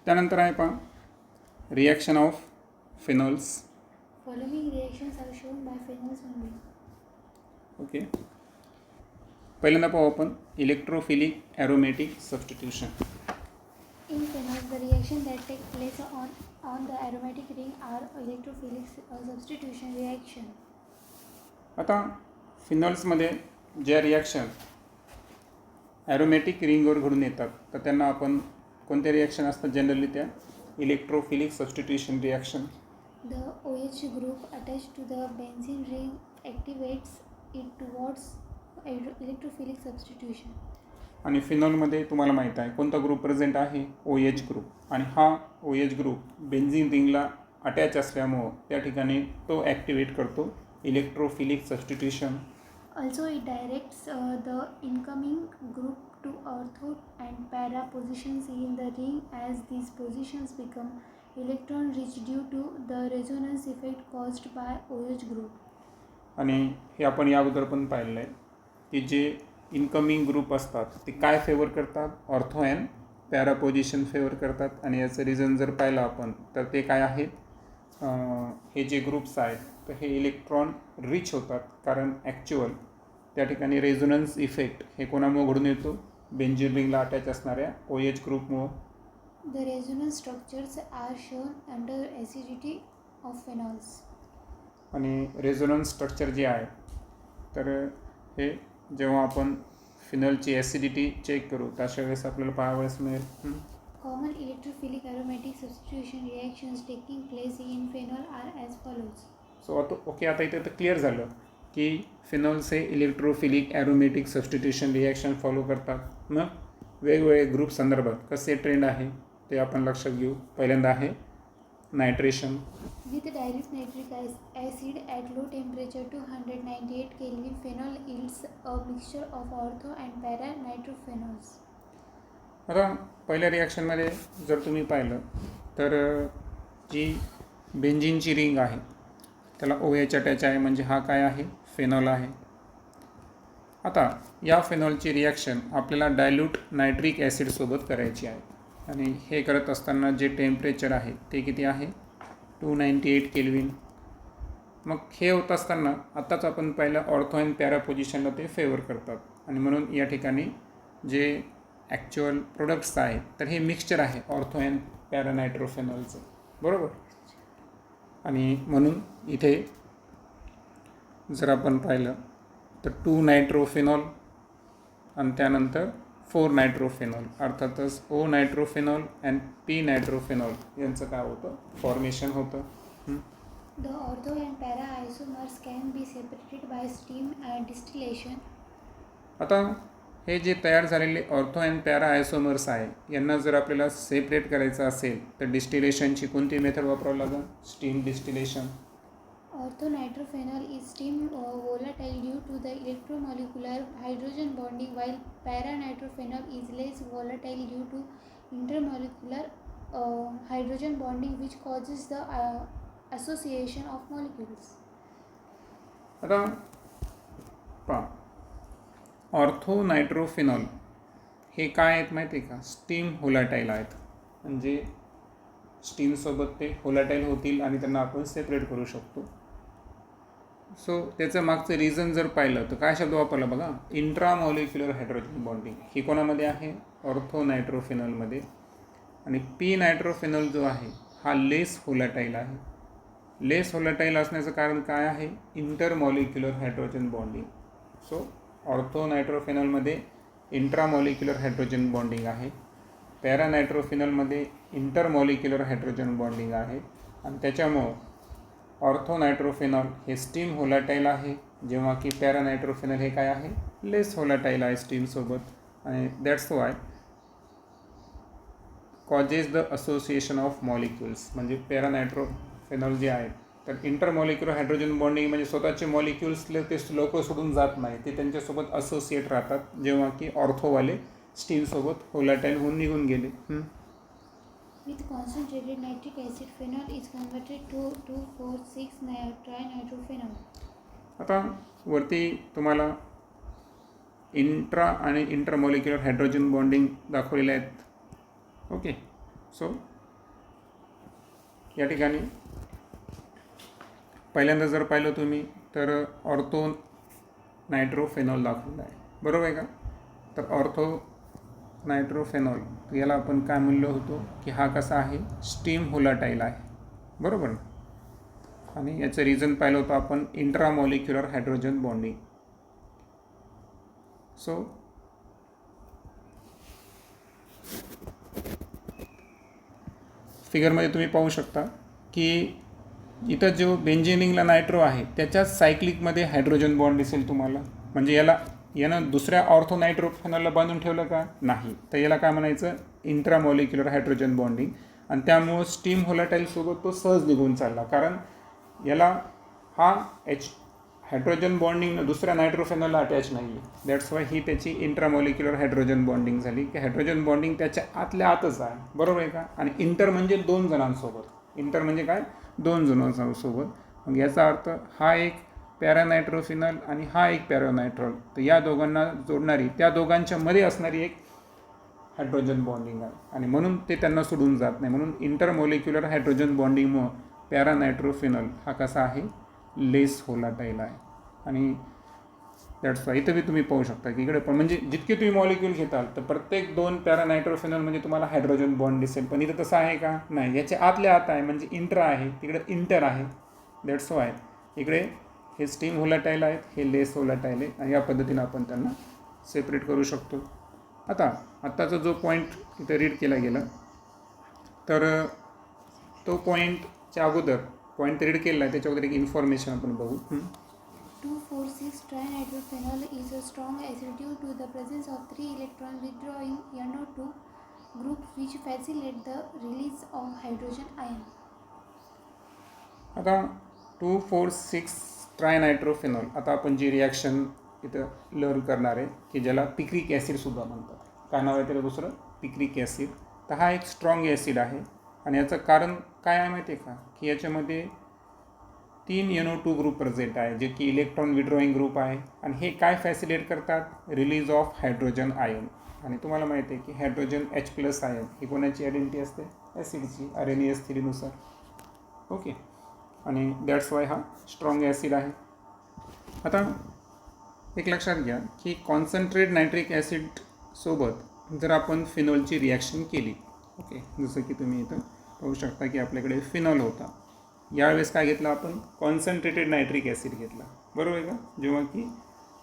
त्यानंतर आहे पहा reaction of phenols. Following reactions are shown by phenols only. Okay, पहिल्यांदा पाहू आपण electrophilic aromatic substitution. In phenols, the reaction that take place on the aromatic ring are electrophilic substitution reaction. आता फिनॉल्समध्ये ज्या reaction aromatic रिंगवर घडून येतात तर त्यांना आपण कोणत्या रिॲक्शन असतात जनरली त्या electrophilic substitution reaction. The OH group attached to the benzene ring activates it towards electrophilic substitution. आणि फिनॉलमध्ये तुम्हाला माहीत आहे कोणता ग्रुप प्रेझेंट आहे, OH ग्रुप. आणि हा OH ग्रुप बेन्झीन रिंगला अटॅच असल्यामुळं त्या ठिकाणी तो ॲक्टिवेट करतो electrophilic substitution. Also, it directs the incoming group to ortho and para positions in the ring as these positions become electron rich due to the resonance effect caused by OH group. आणि हे आपण या अगोदर पण पाहिलं आहे की जे इनकमिंग ग्रुप असतात ते काय फेवर करतात, ortho and para position favour करतात. आणि याचं रिझन जर पाहिलं आपण तर ते काय आहेत, हे जे ग्रुप्स आहेत तर हे इलेक्ट्रॉन रिच होतात कारण ॲक्च्युअल त्या ठिकाणी रेझोनन्स इफेक्ट हे कोणामुळे घडून येतो, बेन्झीन रिंगला अटॅच असणाऱ्या OH ग्रुपमुळं. The resonance structures are shown under acidity of phenols. आणि रेझोनन्स स्ट्रक्चर जे आहे तर हे जेव्हा आपण फिनॉलची ॲसिडिटी चेक करू तर अशा वेळेस आपल्याला पाहावयास मिळेल. Common electrophilic aromatic substitution reactions taking place in phenol are as follows. So आता इथे तर क्लिअर झालं की फिनॉल्स हे electrophilic aromatic substitution reaction follow करतात. मग वेगवेगळे ग्रुप संदर्भात कसे ट्रेंड आहे ते आपण लक्षात घेऊ. पहिल्यांदा आहे nitration. With dilute nitric acid at low temperature 298 Kelvin, phenol yields a mixture of ortho and para nitrophenols. आता पहिल्या रिॲक्शनमध्ये जर तुम्ही पाहिलं तर जी बेन्झीनची रिंग आहे त्याला OH अटॅच आहे म्हणजे हा काय आहे, फेनॉल आहे. आता या फेनॉलची रिॲक्शन आपल्याला डायल्यूट नायट्रिक ॲसिडसोबत करायची आहे. आणि हे करत असताना जे टेम्परेचर आहे ते किती आहे, 298 केल्विन. मग हे होत असताना आत्ताच आपण पाहिलं ऑर्थो अँड पॅरा पोझिशनला ते फेवर करतात. आणि म्हणून या ठिकाणी जे ॲक्च्युअल प्रोडक्ट्स आहेत तर हे मिक्सचर आहे ऑर्थो अँड पॅरा नायट्रोफेनॉलचं, बरोबर. आणि म्हणून इथे जर आपण पाहिलं तर 2 नायट्रोफेनॉल आणि त्यानंतर 4 नायट्रोफेनॉल अर्थातच O nitrophenol and P nitrophenol यांचं काय होतं, फॉर्मेशन होतं. The ortho and para isomers can be separated by steam distillation. आता हे जे तयार झालेले ऑर्थो अँड पॅरा आयसोमर्स आहे यांना जर आपल्याला सेपरेट करायचं असेल तर डिस्टिलेशनची कोणती मेथड वापरावं लागेल, steam distillation. Ortho nitrophenol is steam volatile due to the electromolecular hydrogen bonding, while para nitrophenol is less volatile due to intermolecular hydrogen bonding, which causes the association of molecules. आता पहा, ortho nitrophenol हे काय आहेत माहिती आहे का, steam volatile आहेत. म्हणजे स्टीमसोबत ते होलाटाईल होतील आणि त्यांना आपण सेपरेट करू शकतो. सो त्याचं मागचं रिझन जर पाहिलं तर काय शब्द वापरला बघा, इंट्रामॉलिक्युलर हायड्रोजन बॉन्डिंग. ही कोणामध्ये आहे, ऑर्थो नायट्रोफेनॉलमध्ये. आणि P नायट्रोफेनॉल जो आहे हा लेस होलाटाईल आहे. लेस होलाटाईल असण्याचं कारण काय आहे, intermolecular hydrogen bonding. So ortho नायट्रोफेनॉलमध्ये इंट्रामॉलिक्युलर हायड्रोजन बॉन्डिंग आहे, पॅरा नायट्रोफेनॉलमध्ये इंटरमॉलिक्युलर हायड्रोजन बॉन्डिंग आहे. आणि त्याच्यामुळं ऑर्थो नायट्रोफेनॉल हे स्टीम होलाटाईल आहे, जेव्हा की पॅरा नायट्रोफेनॉल हे काय आहे, लेस होलाटाईल आहे स्टीमसोबत. आणि that's why causes the association of molecules. म्हणजे पॅरा नायट्रोफेनॉल जे आहे तर इंटरमॉलिक्युलर हायड्रोजन बॉन्डिंग म्हणजे स्वतःचे मॉलिक्युल्स ते लवकर सोडून जात नाही, ते त्यांच्यासोबत असोसिएट राहतात, जेव्हा की ऑर्थोवाले स्टीमसोबत होलाटाईल होऊन निघून गेले. With concentrated nitric acid, phenol is converted to 2,4,6-trinitrophenol. आता वरती तुम्हाला इंट्रा आणि इंटरमॉलिक्युलर हायड्रोजन बॉन्डिंग दाखवलेले आहेत. ओके, सो या ठिकाणी पहिल्यांदा जर पाहिलं तुम्ही तर ऑर्थो नायट्रोफेनॉल दाखवलं आहे, बरोबर आहे का? तर ऑर्थो नायट्रोफेनॉल याला आपण काय म्हणलो होतो की हा कसा आहे, स्टीम होलाटाईल आहे, बरोबर ना? आणि याचं रिझन पाहिलं होतं आपण, इंट्रामॉलिक्युलर हायड्रोजन बॉन्डिंग. सो फिगरमध्ये तुम्ही पाहू शकता की इथं जो बेंझिनिंगला नायट्रो आहे त्याच्याच सायक्लिकमध्ये हायड्रोजन बॉन्ड दिसेल तुम्हाला. म्हणजे यानं दुसऱ्या ऑर्थो नायट्रोफेनॉलला बांधून ठेवलं का? नाही. तर याला काय म्हणायचं, इंट्रामॉलिक्युलर हायड्रोजन बॉन्डिंग. आणि त्यामुळं स्टीम होलाटाईलसोबत तो सहज निघून चालला, कारण याला हा हायड्रोजन बॉन्डिंग दुसऱ्या नायट्रोफेनॉलला अटॅच नाही आहे. दॅट्स वाय ही त्याची इंट्रामॉलिक्युलर हायड्रोजन बॉन्डिंग झाली, की हायड्रोजन बॉन्डिंग त्याच्या आतल्या आतच आहे, बरोबर आहे का? आणि इंटर म्हणजे 2 जणांसोबत. इंटर म्हणजे काय, 2 जणांसोबत. मग याचा अर्थ हा एक पॅरानायट्रोफिनॉल आणि हा एक पॅरानायट्रॉल. तर या दोघांना जोडणारी, त्या दोघांच्या मध्ये असणारी एक हायड्रोजन बॉन्डिंग आहे, आणि म्हणून ते त्यांना सोडून जात नाही. म्हणून इंटरमॉलिक्युलर हायड्रोजन बॉन्डिंगमुळं पॅरानायट्रोफिनॉल हा कसा आहे, लेस होलाटाईल आहे. आणि दॅट्स वाय इथं बी तुम्ही पाहू शकता की इकडे पण, म्हणजे जितके तुम्ही मॉलिक्यूल घेताल तर प्रत्येक 2 पॅरानायट्रोफिनॉल म्हणजे तुम्हाला हायड्रोजन बॉन्ड दिसेल. पण इथं तसं आहे का? नाही. याच्या आतल्या आत आहे, म्हणजे इंट्रा आहे, तिकडे इंटर आहे. दॅट्स वाय इकडे हे स्टीम होलाटाईल आहेत, हे लेस होलाटाईल आहे. आणि या पद्धतीनं आपण त्यांना सेपरेट करू शकतो. आत्ताचा जो पॉईंट इथं रीड केला गेला, तर तो पॉईंटच्या अगोदर पॉईंट रीड केला आहे त्याच्या अगोदर एक इन्फॉर्मेशन आपण बघू. 2,4,6-trinitrophenol is a strong acid due to the presence of 3 electron withdrawing NO2 groups which facilitate the release of hydrogen ion. आता 2,4,6 ट्रायनायट्रोफेनॉल, आता आपण जी रिॲक्शन इथं लर्न करणार आहे की ज्याला पिक्रिक ॲसिडसुद्धा म्हणतात. काय नाव आहे त्याला दुसरं, पिक्रिक ॲसिड. तर हा एक स्ट्रॉंग ॲसिड आहे, आणि याचं कारण काय आहे माहिती आहे का, की याच्यामध्ये 3 NO2 ग्रुप प्रेझेंट आहे, जे की इलेक्ट्रॉन विड्रॉईंग ग्रुप आहे. आणि हे काय फॅसिलिटेट करतात, रिलीज ऑफ हायड्रोजन आयन. आणि तुम्हाला माहिती आहे की हायड्रोजन H+ आयन ही कोणाची आयडेंटिटी असते, ॲसिडची, RNAS थिअरीनुसार. ओके. आणि दॅट्स वाय हा स्ट्रॉंग ॲसिड आहे. आता एक लक्षात घ्या की कॉन्सन्ट्रेट नायट्रिक ॲसिडसोबत जर आपण फिनॉलची रिॲक्शन केली, ओके, जसं की तुम्ही इथं पाहू शकता की आपल्याकडे फिनॉल होता. यावेळेस काय घेतलं आपण, कॉन्सन्ट्रेटेड नायट्रिक ॲसिड घेतला, बरोबर आहे का? जेव्हा की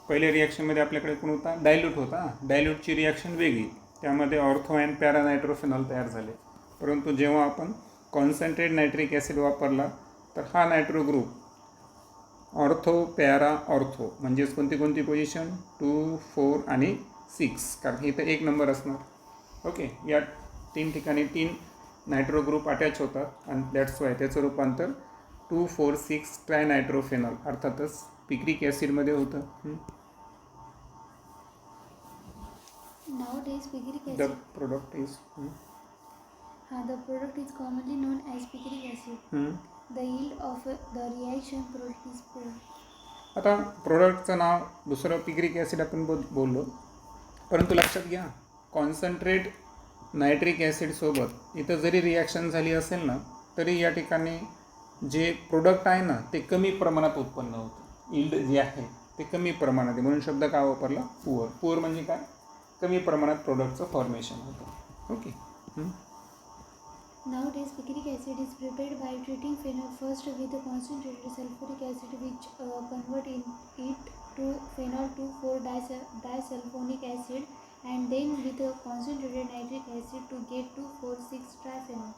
पहिल्या रिॲक्शनमध्ये आपल्याकडे कोण होता, डायल्यूट होता. डायल्यूटची रिॲक्शन वेगळी, त्यामध्ये ऑर्थो अँड पॅरानायट्रोफेनॉल तयार झाले. परंतु जेव्हा आपण कॉन्सन्ट्रेट नायट्रिक ॲसिड वापरला तर हा nitro group ortho para ortho, म्हणजेच कोणती पोझिशन, 2, 4 आणि 6, कारण इथं 1 नंबर असणार. ओके. या 3 ठिकाणी 3 नायट्रो ग्रुप अटॅच होतात, आणि दॅट्स वाय त्याचं रूपांतर 2,4,6 ट्रायनायट्रोफेनॉल अर्थातच पिक्रिक ॲसिडमध्ये होतं. Nowadays, picric the acid. Product is The product is commonly known as picric acid. The yield of the reaction product is poor. आता प्रोडक्टचं नाव दुसरं पिक्रिक ॲसिड आपण बोललो, परंतु लक्षात घ्या कॉन्सन्ट्रेट नायट्रिक ॲसिडसोबत इथं जरी रिॲक्शन झाली असेल ना, तरी या ठिकाणी जे प्रोडक्ट आहे ना ते कमी प्रमाणात उत्पन्न होतं. यील्ड जे आहे ते कमी प्रमाणात आहे, म्हणून शब्द काय वापरला, पुअर. पुअर म्हणजे काय, कमी प्रमाणात प्रोडक्टचं फॉर्मेशन होतं. Okay. Nowadays, picric acid is prepared by treating phenol first with a concentrated sulfuric acid, which convert it to phenol 2,4-disulfonic acid, and then with a concentrated nitric acid to get 2,4,6-triphenol.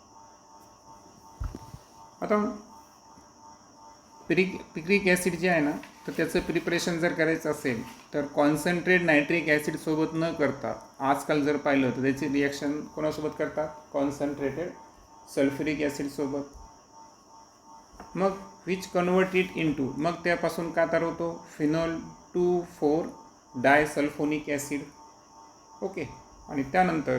आता picric acid जे आहे ना, तर त्याचं preparation जर करायचं असेल तर कॉन्सन्ट्रेट नायट्रिक ॲसिडसोबत न करता, आजकाल जर पाहिलं तर त्याची रिॲक्शन कोणासोबत करतात, कॉन्सन्ट्रेटेड सल्फ्युरिक ॲसिडसोबत. मग विच कन्वर्ट इट इंटू, मग त्यापासून काय तयार होतो, फिनॉल 2,4-डायसल्फोनिक ॲसिड. ओके. आणि त्यानंतर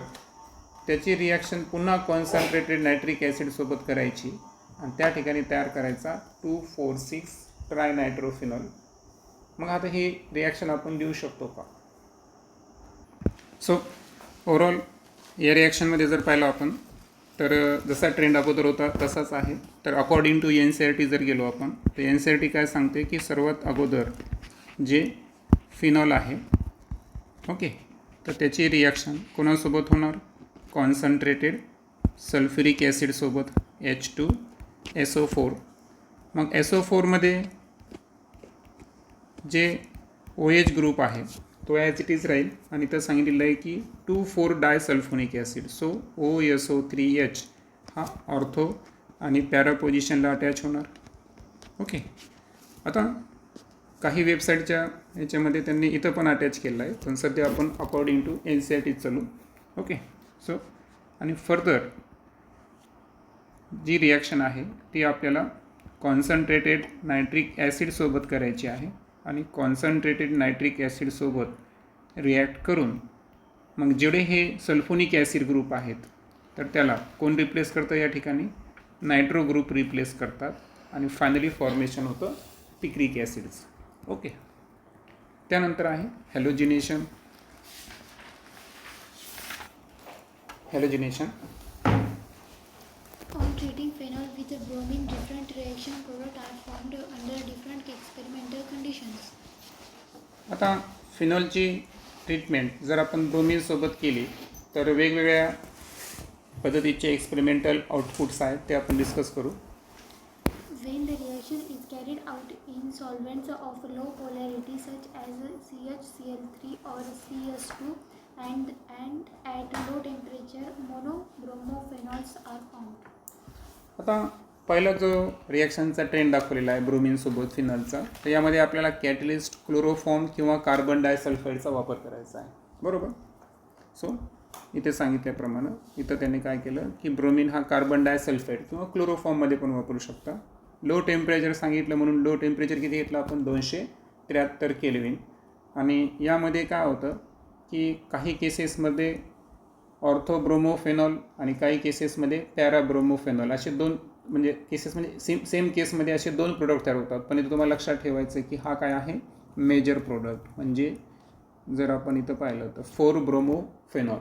त्याची रिॲक्शन पुन्हा कॉन्सन्ट्रेटेड नायट्रिक ॲसिडसोबत करायची, आणि त्या ठिकाणी तयार करायचा 2,4,6 ट्रायनायट्रोफिनॉल. मग आता ही रिॲक्शन आपण देऊ शकतो का? सो ओव्हरऑल या रिॲक्शनमध्ये जर पाहिलं आपण तर जसा ट्रेंड अगोदर होता तसाच आहे. तर अकॉर्डिंग टू NCERT जर गेलो आपण तर NCERT काय सांगते की सर्वात अगोदर जे फिनॉल आहे, ओके, तर त्याची रिॲक्शन कोणासोबत होणार? कॉन्सन्ट्रेटेड सल्फ्युरिक ॲसिडसोबत H2SO4. मग SO4मध्ये जे OH ग्रुप आहे तो ॲज इट इज राहील आणि इथं सांगितलेलं आहे की 2,4-डायसल्फोनिक ॲसिड. सो OSO3H हा ऑर्थो आणि पॅरा पोझिशनला अटॅच होणार. ओके, आता काही वेबसाईटच्या याच्यामध्ये त्यांनी इथं पण अटॅच केलं आहे, पण सध्या आपण अकॉर्डिंग टू NCERT चालू. ओके, सो आणि फर्दर जी रिॲक्शन आहे ती आपल्याला कॉन्सन्ट्रेटेड नायट्रिक ॲसिडसोबत करायची आहे आणि कॉन्सन्ट्रेटेड नायट्रिक ॲसिडसोबत रिॲक्ट करून मग जेवढे हे सल्फोनिक ॲसिड ग्रुप आहेत तर त्याला कोण रिप्लेस करतं? या ठिकाणी नायट्रो ग्रुप रिप्लेस करतात आणि फायनली फॉर्मेशन होतं पिक्रिक ॲसिड्स. ओके, त्यानंतर आहे हॅलोजिनेशन. On treating phenol with bromine, different reaction products are formed under different experimental conditions. आता फिनॉलची ट्रीटमेंट जर आपण ब्रोमिनसोबत केली तर वेगवेगळ्या पद्धतीचे एक्सपेरिमेंटल आउटपुट्स आहेत ते आपण डिस्कस करू. When the reaction is carried out in solvents of low polarity such as CHCl3 or CS2 and at low temperature monobromophenol are formed. आता पहिला जो रिॲक्शनचा ट्रेंड दाखवलेला आहे ब्रोमिनसोबत फिनॉलचा, तर यामध्ये आपल्याला कॅटलिस्ट, क्लोरोफॉर्म किंवा कार्बन डायसल्फाईडचा वापर करायचा आहे, बरोबर. सो इथे सांगितल्याप्रमाणे इथं त्यांनी काय केलं की ब्रोमिन हा कार्बन डायसल्फाईड किंवा क्लोरोफॉर्ममध्ये पण वापरू शकता. लो टेम्परेचर सांगितलं म्हणून लो टेम्परेचर किती घेतलं आपण? 273 केल्विन. आणि यामध्ये काय होतं की काही केसेसमध्ये ऑर्थोब्रोमोफेनॉल आणि काही केसेसमध्ये पॅराब्रोमोफेनॉल असे दोन म्हणजे केसेस म्हणजे सेम केसमध्ये असे दोन प्रोडक्ट तयार होतात. पण इथं तुम्हाला लक्षात ठेवायचं की हा काय आहे? Major product. म्हणजे जर आपण इथं पाहिलं तर 4-ब्रोमोफेनॉल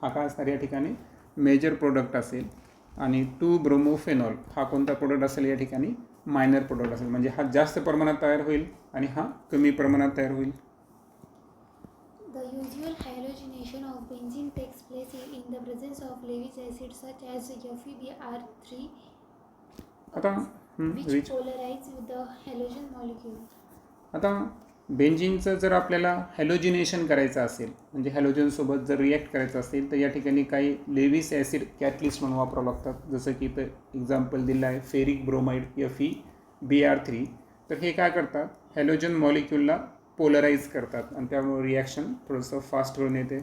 हा काय असणार या ठिकाणी? मेजर प्रोडक्ट असेल. आणि 2-ब्रोमोफेनॉल हा कोणता प्रोडक्ट असेल या ठिकाणी? मायनर प्रोडक्ट असेल. म्हणजे हा जास्त प्रमाणात तयार होईल आणि हा कमी प्रमाणात तयार होईल. The usual halogenation of benzene takes place in the presence of Lewis acid such as FeBr3 आता which polarize with the halogen molecule. आता बेंझिनचं जर आपल्याला हॅलोजिनेशन करायचं असेल म्हणजे हॅलोजनसोबत जर रिॲक्ट करायचं असेल तर या ठिकाणी काही लेविस ॲसिड कॅटलिस्ट म्हणून वापरावं लागतात. जसं की इथं एक्झाम्पल दिलं आहे फेरिक ब्रोमाइड FeBr3. तर हे काय करतात? हॅलोजन मॉलिक्यूलला पोलराइज करतात आणि त्यामुळे रिॲक्शन थोडंसं फास्ट होऊन येते.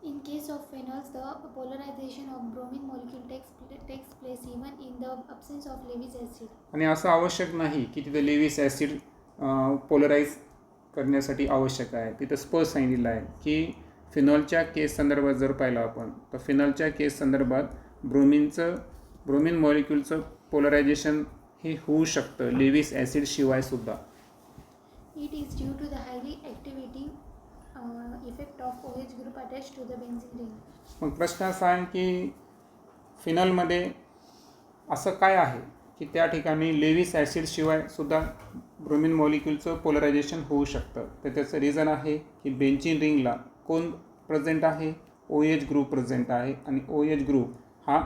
In case of phenols, the polarization of bromine molecule takes place even in the absence of Lewis acid. आणि असं आवश्यक नाही की तिथे लेविस ॲसिड पोलराइज करण्यासाठी आवश्यक आहे. तिथं स्पष्ट सांगितलेलं आहे की फिनॉलच्या केस संदर्भात जर पाहिलं आपण तर फिनॉलच्या केस संदर्भात ब्रोमिन मॉलिक्यूलचं पोलरायझेशन हे होऊ शकतं लेविस ॲसिड शिवाय सुद्धा. It is due to the highly activating effect of OH group attached to the benzene ring. मग प्रश्न असा आहे की फिनॉलमध्ये असं काय आहे की त्या ठिकाणी लेविस ॲसिड शिवाय सुद्धा ब्रोमिन मॉलिक्यूलचं पोलरायझेशन होऊ शकतं. तर त्याचं रिझन आहे की बेंझिन रिंगला कोण प्रेझेंट आहे? OH ग्रुप प्रेझेंट आहे आणि OH ग्रुप हा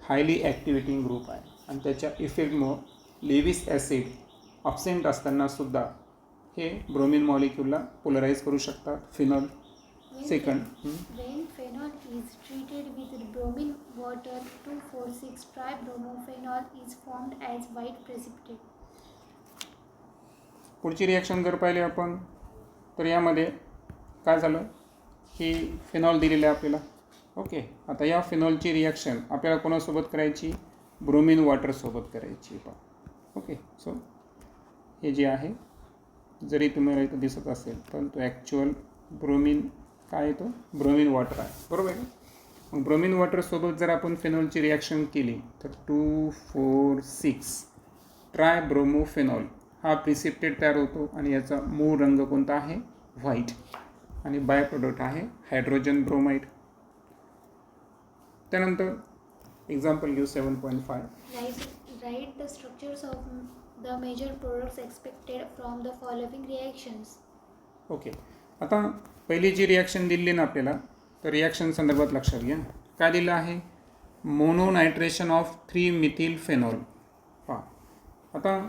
हायली ॲक्टिवेटिंग ग्रुप आहे आणि त्याच्या इफेक्टमुळं लेविस ॲसिड अब्सेंट असतानासुद्धा हे ब्रोमिन मॉलिक्यूलला पोलराइज करू शकतात. Phenol second. When phenol is treated with bromine water, 2,4,6-tribromophenol is formed as white precipitate. पुढची रिॲक्शन जर पाहिली आपण तर यामध्ये काय झालं की फिनॉल दिलेलं आहे आपल्याला. ओके, आता या फिनॉलची रिॲक्शन आपल्याला कोणासोबत करायची? ब्रोमिन वॉटरसोबत करायची. ओके, सो हे जे आहे जरी तुम्हाला इथं दिसत असेल पण तो ॲक्च्युअल ब्रोमिन काय येतो? ब्रोमिन वॉटर आहे, बरोबर आहे का? मग ब्रोमिन वॉटरसोबत जर आपण फिनॉलची रिॲक्शन केली तर 2,4,6 ट्रायब्रोमोफेनॉल हा प्रिसिप्टेट तयार होतो आणि याचा मूळ रंग कोणता आहे? व्हाईट. आणि बाय प्रोडक्ट आहे हायड्रोजन ब्रोमाइड. त्यानंतर एक्झाम्पल घेऊ 7.5. Write the structures of the major products expected from the following reactions. Okay, आता पहिली जी रिॲक्शन दिली ना आपल्याला, तर रिॲक्शन संदर्भात लक्षात घ्या. काय दिलं आहे? मोनोनायट्रेशन ऑफ 3-मिथिल फेनॉल. पहा, आता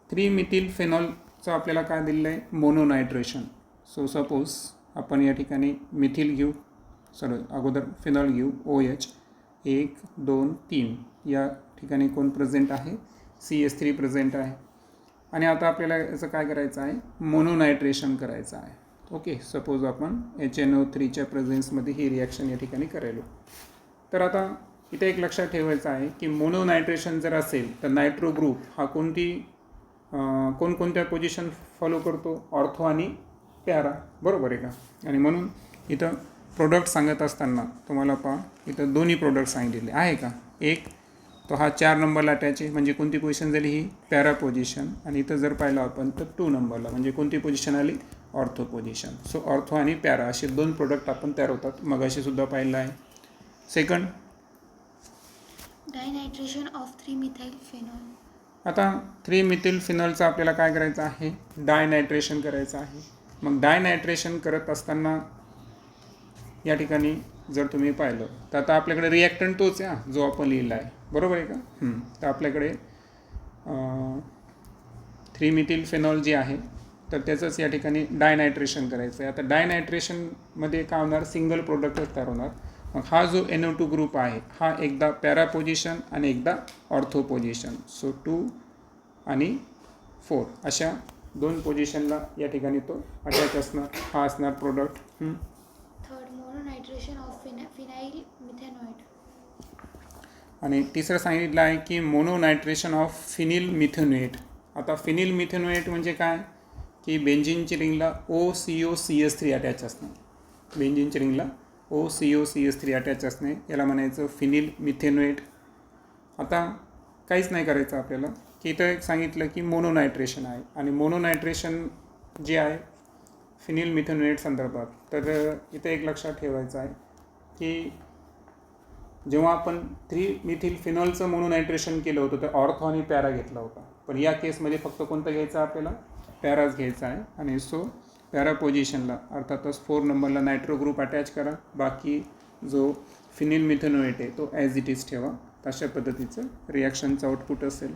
3-मिथिल फेनॉलचं आपल्याला काय दिलेलं आहे? मोनोनायट्रेशन. सो सपोज आपण या ठिकाणी मिथिल घेऊ, अगोदर फिनॉल घेऊ, OH 1, 2, 3 या ठिकाणी कोण प्रेझेंट आहे? CS3 प्रेझेंट आहे. आणि आता आपल्याला याचं काय करायचं आहे? मोनोनायट्रेशन करायचं आहे. ओके, सपोज आपण HNO3च्या प्रेझेन्समध्ये ही रिॲक्शन या ठिकाणी करायलो. तर आता इथे एक लक्षात ठेवायचं आहे की मोनोनायट्रेशन जर असेल तर नायट्रो ग्रुप हा कोणकोणत्या पोझिशन फॉलो करतो? ऑर्थो आणि पॅरा, बरोबर आहे का? आणि म्हणून इथं प्रोडक्ट सांगत असताना तुम्हाला पहा, इथं दोन्ही प्रोडक्ट सांगितलेले आहे का? एक तो हा 4 नंबरला अटॅच आहे, म्हणजे कोणती पोझिशन झाली? ही पॅरा पोझिशन. आणि इथं जर पाहिलं आपण तर 2 नंबरला, म्हणजे कोणती पोझिशन आली? Ortho position. सो ऑर्थो आणि पॅरा असे 2 प्रोडक्ट आपण तयार होतात, मग अशी सुद्धा पाहिलं आहे. Second, Dinitration of 3-methyl phenol. आता 3-मिथिल फिनॉलचं आपल्याला काय करायचं आहे? डायनायट्रेशन करायचं आहे. मग डायनायट्रेशन करत असताना या ठिकाणी जर तुम्ही पाहिलं तर आता आपल्याकडे रिॲक्टंट तोच आहे जो आपण लिहिला आहे, बरोबर आहे का? तर आपल्याकडे 3-मिथिल फेनॉल जे आहे तर त्याचंच या ठिकाणी डायनायट्रेशन करायचं आहे. आता डायनायट्रेशनमध्ये काय होणार? सिंगल प्रोडक्टच तयार होणार. मग हा जो NO2 ग्रुप आहे हा एकदा पॅरा पोझिशन आणि एकदा ऑर्थो पोझिशन. सो 2 आणि 4 अशा 2 पोझिशनला या ठिकाणी तो अटॅच असणार. हा असणार product. Third, mononitration of phenyl methanoate. आणि तिसरं सांगितलं आहे की मोनोनायट्रेशन ऑफ फिनिल मिथेनोएट. आता फिनिल मिथेनोएट म्हणजे काय? की बेंझिनच्या रिंगला OCOCH3 अटॅच असणे. बेंझिनच्या रिंगला OCOCH3 अटॅच असणे याला म्हणायचं फिनिल मिथेनोएट. आता काहीच नाही करायचं आपल्याला, की इथं एक सांगितलं की मोनोनायट्रेशन आहे, आणि मोनोनायट्रेशन जे आहे फिनिल मिथेनोएट संदर्भात, तर इथे एक लक्षात ठेवायचं आहे की जेव्हा आपण 3-मिथिल फिनॉलचं मोनोनायट्रेशन केलं होतं तर ऑर्थो आणि पॅरा घेतला होता, पण या केसमध्ये फक्त कोणतं घ्यायचं आपल्याला? पॅराच घ्यायचा आहे. आणि सो पॅरा पोझिशनला अर्थातच 4 नंबरला नायट्रो ग्रुप अटॅच करा, बाकी जो फिनिल मिथेनोएट आहे तो ॲज इट इज ठेवा. अशा पद्धतीचं रिॲक्शनचं आउटपुट असेल.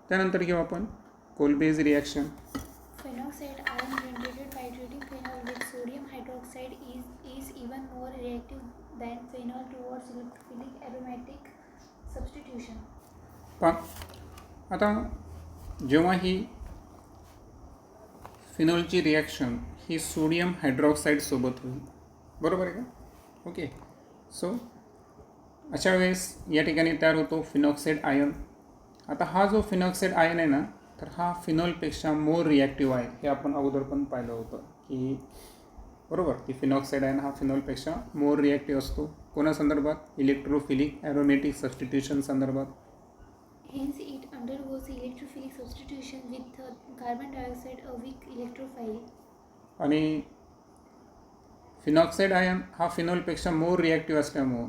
त्यानंतर घेऊ आपण कोलबेज reaction. Phenoxide ion generated by treating phenol with sodium hydroxide is even more reactive than phenol towards electrophilic aromatic substitution. पण आता जेव्हा ही फिनॉलची रिॲक्शन ही सोडियम हायड्रॉक्साईडसोबत होईल, बरोबर आहे का? ओके, सो अशा वेळेस या ठिकाणी तयार होतो फिनॉक्साईड आयन. आता हा जो फिनॉक्साईड आयन आहे ना, तर हा फिनॉलपेक्षा मोर रिॲक्टिव्ह आहे. हे आपण अगोदर पण पाहिलं होतं की बरोबर, की फिनॉक्साईड आयन हा फिनॉलपेक्षा मोर रिॲक्टिव्ह असतो. कोणासंदर्भात? इलेक्ट्रोफिलिक ॲरोमॅटिक सबस्टिट्यूशन संदर्भात. Hence, it undergoes electrophilic substitution with carbon dioxide, a weak electrophile. आणि फिनॉक्साईड आयन हा फिनॉलपेक्षा मोर रिॲक्टिव्ह असल्यामुळं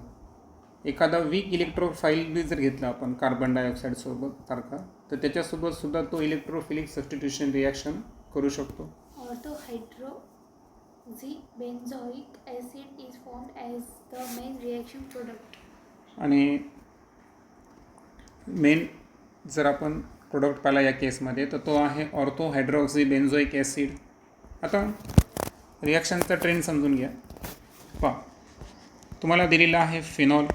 एखादा वीक इलेक्ट्रोफाईल बी जर घेतला आपण कार्बन डायऑक्साईडसोबत सारखा, तर त्याच्यासोबत सुद्धा तो इलेक्ट्रोफिलिक सबस्टिट्यूशन रिॲक्शन करू शकतो. Orthohydroxybenzoic acid is formed as the main reaction product. आणि मेन जर आपण प्रोडक्ट पाहिला या केसमध्ये तर तो आहे ऑर्थोहायड्रॉक्सी ॲसिड. आता रिॲक्शनचा ट्रेंड समजून घ्या. पहा, तुम्हाला दिलेला आहे फिनॉल.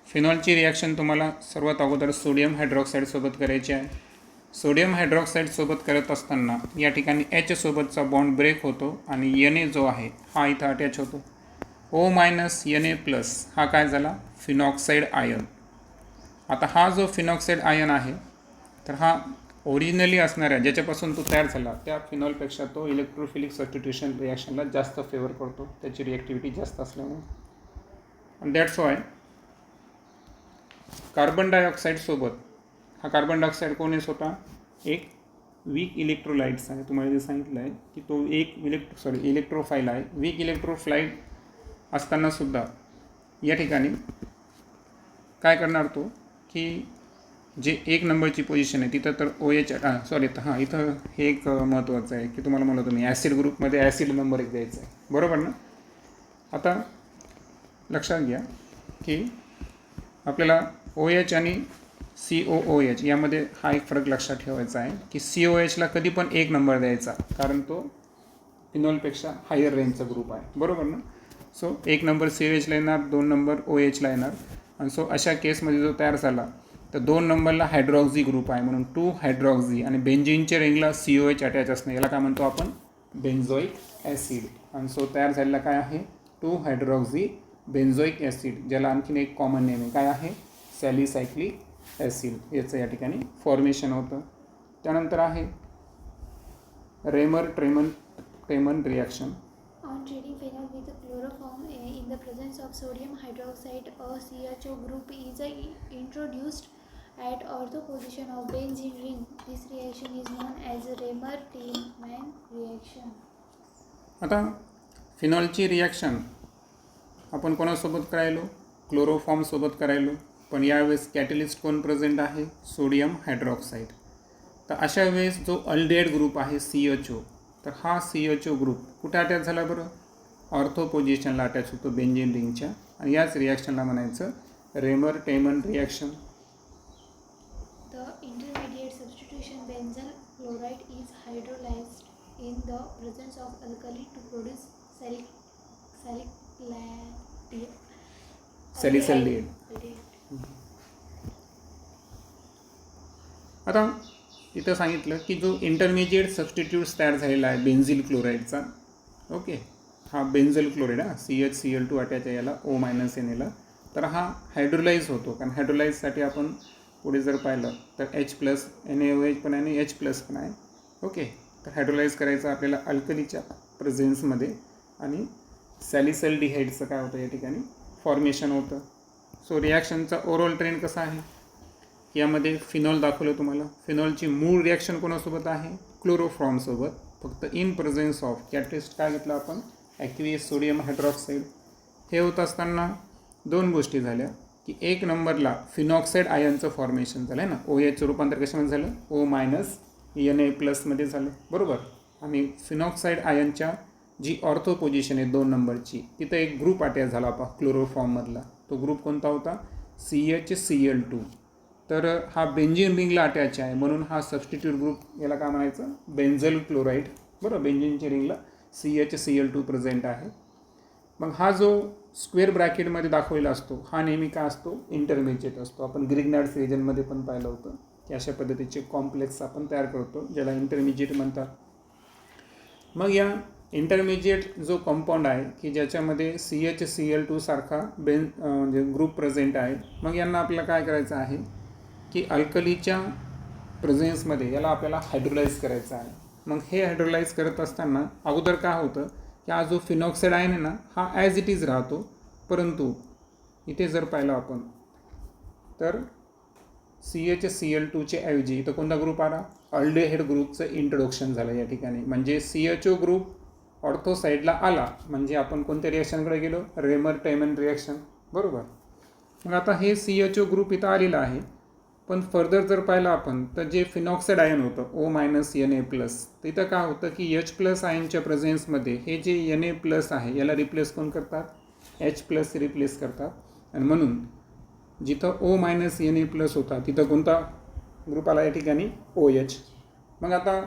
फिनॉलची रिॲक्शन तुम्हाला सर्वात अगोदर सोडियम हायड्रॉक्साईडसोबत करायची आहे. सोडियम हायड्रॉक्साईडसोबत करत असताना या ठिकाणी H सोबतचा बॉन्ड ब्रेक होतो आणि Na जो आहे हा इथं अटॅच होतो. O- Na+ हा काय झाला? फिनॉक्साईड आयन. आता हा जो फिनॉक्साईड आयन आहे तर हा ओरिजिनली असणाऱ्या ज्याच्यापासून तो तयार झाला त्या फिनॉलपेक्षा तो इलेक्ट्रोफिलिक सबस्टिट्यूशन रिॲक्शनला जास्त फेवर करतो, त्याची रिॲक्टिव्हिटी जास्त असल्यामुळे. आणि दॅट्स वाय कार्बन डायऑक्साईडसोबत हा कार्बन डायऑक्साईड कोणीच होता? एक वीक इलेक्ट्रोलाइट्स आहे. तुम्हाला जे सांगितलं आहे की तो एक इलेक्ट्रोफाईल आहे. वीक इलेक्ट्रोफाईल असतानासुद्धा या ठिकाणी काय करणार तो की जे 1 नंबरची पोझिशन आहे तिथं तर OH इथं हे एक महत्त्वाचं आहे की तुम्हाला म्हणलं तुम्ही ॲसिड ग्रुपमध्ये ॲसिड नंबर 1 द्यायचा आहे, बरोबर ना. आता लक्षात घ्या की आपल्याला OH आणि COOH यामध्ये हा एक फरक लक्षात ठेवायचा आहे की COHला कधी पण 1 नंबर द्यायचा, कारण तो फिनॉलपेक्षा हायर रेंजचा ग्रुप आहे, बरोबर ना. सो 1 नंबर COHला येणार, 2 नंबर OHला येणार. आणि सो अशा केसमध्ये जो तयार झाला तर 2 नंबरला हायड्रॉक्झी ग्रुप आहे म्हणून 2 हायड्रॉक्झी आणि बेंझिनच्या रिंगला COH अटॅच असणे याला काय म्हणतो आपण बेन्झोइक ॲसिड. आणि सो तयार झालेला काय आहे 2 हायड्रॉक्झी बेन्झोइक ॲसिड, ज्याला आणखीन एक कॉमन नेम आहे काय आहे सॅलिसायक्लिक ॲसिड. याचं या ठिकाणी फॉर्मेशन होतं. त्यानंतर आहे Reimer Tiemann reaction. On treating phenol with chloroform in the presence of sodium hydroxide, a CHO group is introduced at ortho position of benzene ring. This reaction is known as Remer-Tiemann reaction. आता फिनॉलची reaction आपण कोणासोबत करायलो क्लोरोफॉर्मसोबत करायलो, पण यावेळेस catalyst कोण present आहे sodium hydroxide. तर अशा वेळेस जो अल्डेड ग्रुप आहे CHO, तर हा CHO ग्रुप कुठे अटॅच झाला बरं ऑर्थो पोझिशनला अटॅच होतो बेंझिन रिंगच्या, आणि याच रिॲक्शनला म्हणायचं Reimer Tiemann reaction. The intermediate substitution benzyl chloride is hydrolyzed in the presence of alkali to produce सॅलिसल्डिहाइड. आता इथं सांगितलं की जो इंटरमिजिएट सबस्टिट्यूट्स तयार झालेला आहे बेन्झिल क्लोराईडचा, ओके, हा बेन्झिल क्लोराईड CHCl2 अटॅच आहे याला O-Naला, तर हा हायड्रोलाइज होतो. कारण हायड्रोलाइजसाठी आपण पुढे जर पाहिलं तर H+ NaOH पण आहे आणि H+ पण आहे, ओके. तर हायड्रोलाइज करायचं आपल्याला अल्कलीच्या प्रेझेन्समध्ये, आणि सॅलिसल्डिहाइडचं काय होतं या ठिकाणी फॉर्मेशन होतं. सो रिॲक्शनचा ओव्हरऑल ट्रेंड कसा आहे, यामध्ये फिनॉल दाखवलं तुम्हाला. फिनॉलची मूळ रिॲक्शन कोणासोबत आहे क्लोरोफॉर्मसोबत, फक्त इन प्रेझेन्स ऑफ कॅटलिस्ट काय घेतलं आपण ॲक्वियस सोडियम हायड्रॉक्साईड. हे होत असताना 2 गोष्टी झाल्या की 1 नंबरला फिनॉक्साईड आयनचं फॉर्मेशन झालं आहे ना, OHचं रूपांतर कशामध्ये झालं O- Na+मध्ये झालं, बरोबर. आणि फिनॉक्साईड आयनच्या जी ऑर्थो पोझिशन आहे 2 नंबरची तिथं एक ग्रुप अटॅच झाला आपला क्लोरोफॉर्ममधला. तो ग्रुप कोणता होता CHCl2. तर हा बेंझिन रिंगला अटॅच आहे म्हणून हा सबस्टिट्यूट ग्रुप याला काय म्हणायचं बेन्झल क्लोराईड, बरोबर. बेंझिनच्या रिंगला CHCl2 प्रेझेंट आहे. मग हा जो स्क्वेअर ब्रॅकेटमध्ये दाखवलेला असतो हा नेहमी काय असतो इंटरमिजिएट असतो. आपण ग्रिग्नार्ड्स रिजनमध्ये पण पाहिलं होतं की अशा पद्धतीचे कॉम्प्लेक्स आपण तयार करतो ज्याला इंटरमिजिएट म्हणतात. मग या इंटरमिजिएट जो कंपाऊंड आहे की ज्याच्यामध्ये CHCl2 सारखा म्हणजे ग्रुप प्रेझेंट आहे, मग यांना आपल्याला काय करायचं आहे की अल्कलीच्या प्रेझेन्समध्ये याला आपल्याला हायड्रोलाइज करायचं आहे. मग हे हायड्रोलाइज करत असताना अगोदर काय होतं की हा जो फिनॉक्साईड आहे ना हा ॲज इट इज राहतो, परंतु इथे जर पाहिलं आपण तर CHCl2च्या ऐवजी इथं कोणता ग्रुप आला अल्डेहाइड ग्रुपचं इंट्रोडक्शन झालं या ठिकाणी. म्हणजे CHO ग्रुप ऑर्थो साईडला आला म्हणजे आपण कोणत्या रिॲक्शनकडे गेलो रेमर टेमन रिॲक्शन, बरोबर. मग आता हे CHO ग्रुप इथं आलेला आहे, पण फर्दर जर पाहिलं आपण तर जे फिनॉक्साईड आयन होतं O-Na+, तिथं काय होतं की H+ आयनच्या प्रेझेन्समध्ये हे जे Na+ आहे याला रिप्लेस कोण करतात H+ रिप्लेस करतात. आणि म्हणून जिथं O-Na+ होता तिथं कोणता ग्रुप आला या ठिकाणी OH. मग आता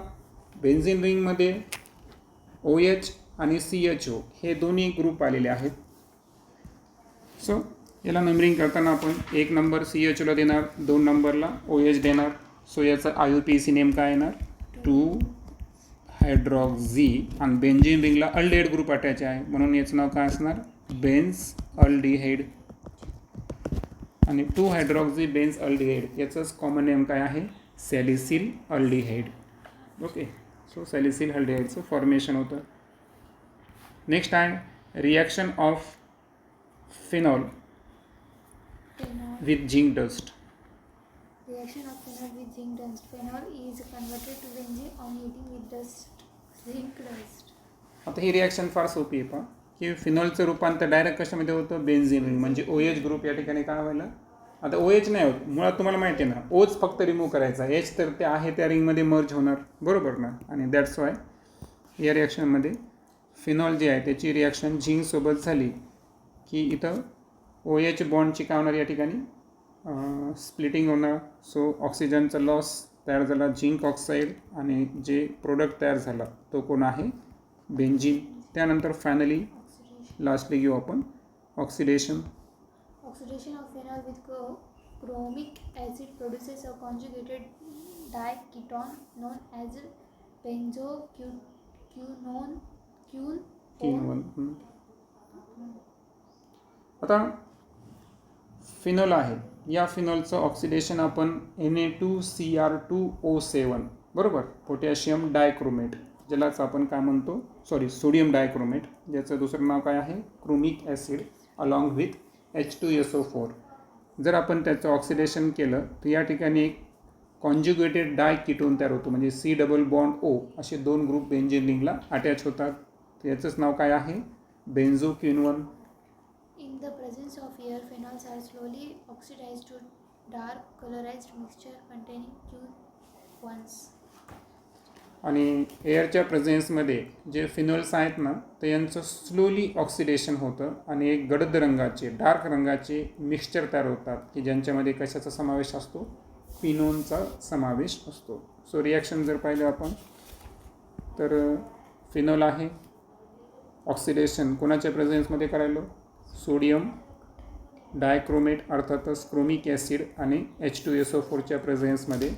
बेन्झिन रिंगमध्ये OH आणि CHO हे दोन्ही ग्रुप आलेले आहेत. सो याला नंबरिंग करताना आपण 1 नंबर CHOला देणार, 2 नंबरला OH देणार. सो याचा IUPAC नेम काय येणार 2 हायड्रॉक्झी, आणि बेन्झिन रिंगला अल्डेहाइड ग्रुप अटॅच आहे म्हणून याचं नाव काय असणार बेन्झ अल्डिहाइड. आणि 2 हायड्रॉक्झी बेन्झ अल्डिहाइड याचंच कॉमन नेम काय आहे सॅलिसिल अल्डिहाइड, ओके. सो सॅलिसिल अल्डिहाइडचं फॉर्मेशन होतं. नेक्स्ट आहे reaction of phenol with zinc dust. Reaction of phenol with zinc dust. Phenol is converted to benzene on heating with zinc dust. आता ही reaction फार सोपी आहे पहा की फिनॉलचं रूपांतर डायरेक्ट कशामध्ये होतं, बेन्झिन रिंग, म्हणजे OH ग्रुप या ठिकाणी काय व्हायला, आता OH नाही होत मुळात, तुम्हाला माहिती आहे ना, ओच फक्त रिमूव्ह करायचा, H तर ते आहे त्या रिंगमध्ये मर्ज होणार, बरोबर ना. आणि दॅट्स वाय या रिॲक्शनमध्ये फिनॉल जे आहे त्याची रिॲक्शन झिंकसोबत झाली की इथं OH बॉन्डची काय होणार या ठिकाणी, स्प्लिटिंग होणार. सो ऑक्सिजनचा लॉस तयार झाला, झिंक ऑक्साईड, आणि जे प्रोडक्ट तयार झाला तो कोण आहे, बेन्झीन. त्यानंतर फायनली लास्टली घेऊ आपण oxidation. Oxidation of phenol with chromic acid produces a conjugated diketone known as benzoquinone. आता फिनॉल आहे, या फिनॉलचं ऑक्सिडेशन आपण Na2Cr2O7, बरोबर, पोटॅशियम डायक्रोमेट, ज्यालाच आपण काय म्हणतो, सोडियम डायक्रोमेट, ज्याचं दुसरं नाव काय आहे, chromic acid along with H2SO4. जर आपण त्याचं ऑक्सिडेशन केलं तर या ठिकाणी एक कॉन्ज्युगेटेड डाय कीटोन तयार होतो, म्हणजे C+O असे 2 ग्रुप बेन्झीन रिंगला अटॅच होतात. याचंच नाव काय आहे, बेन्झोक्विनोन. In the presence of air, phenols are slowly oxidized to dark colorized mixture containing Q1s. आणि एअरच्या प्रेझेन्समध्ये जे फिनॉल्स आहेत ना, तर यांचं स्लोली ऑक्सिडेशन होतं आणि एक गडद रंगाचे, डार्क रंगाचे मिक्सचर तयार होतात की ज्यांच्यामध्ये कशाचा समावेश असतो, फिनोनचा समावेश असतो. सो रिॲक्शन जर पाहिलं आपण तर फिनॉल आहे, ऑक्सिडेशन कोणाच्या प्रेझेन्समध्ये करायलो, सोडियम डायक्रोमेट अर्थातच क्रोमिक ॲसिड आणि H2SO4च्या प्रेझेन्समध्ये,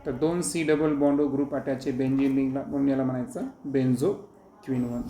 तर 2 C double bond group attach benzene रिंगला, म्हणून याला म्हणायचं बेन्झोक्विनोन.